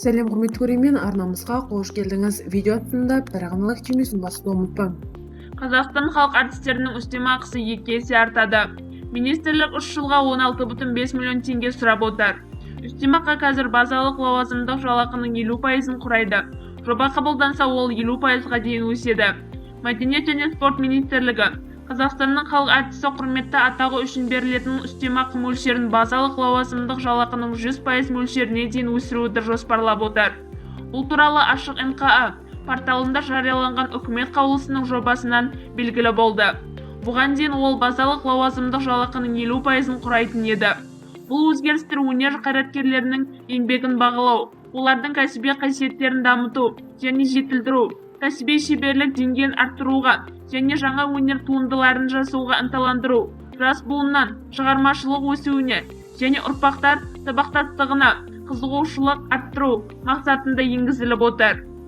Сәлем құрметті көрермен, арнамызға қош келдіңіз. Видео астында бір ғаналық түймесін басуды ұмытпаң. Қазақстан халық артистерінің үстемақысы 2 есе артады. Министрлік 3 жылға 16,5 миллион теңге сұрап отыр. Үстемақы қазір базалық лауазымдық жалақының 50%-ін құрайды. Жоба қабылданса, ол 50%-ға дейін өседі. Мәдениет және спорт министрлігі Қазақстанның халық артисі құрметті атағы үшін берілетін үстемақы мөлшерін базалық лауазымдық жалақының 100% мөлшеріне дейін өсіруді жоспарлап отыр. Бұл туралы ашық НКА порталында жарияланған үкімет қаулысының жобасынан белгілі болды. Бұған дейін ол базалық лауазымдық жалақының 50%-ін құрайтын еді. Бұл өзгерістер өнер қайраткерлерінің еңбегін бағалау, олардың кәсіби қасиеттерін дамыту және жетілдіру, кәсіби шеберлік деңгейін арттыруға және жаңа өнер туындыларын жасауға ынталандыру, жас буыннан шығармашылық өсуіне және ұрпақтар сабақтастығына қызығушылық арттыру мақсатында енгізіліп отыр.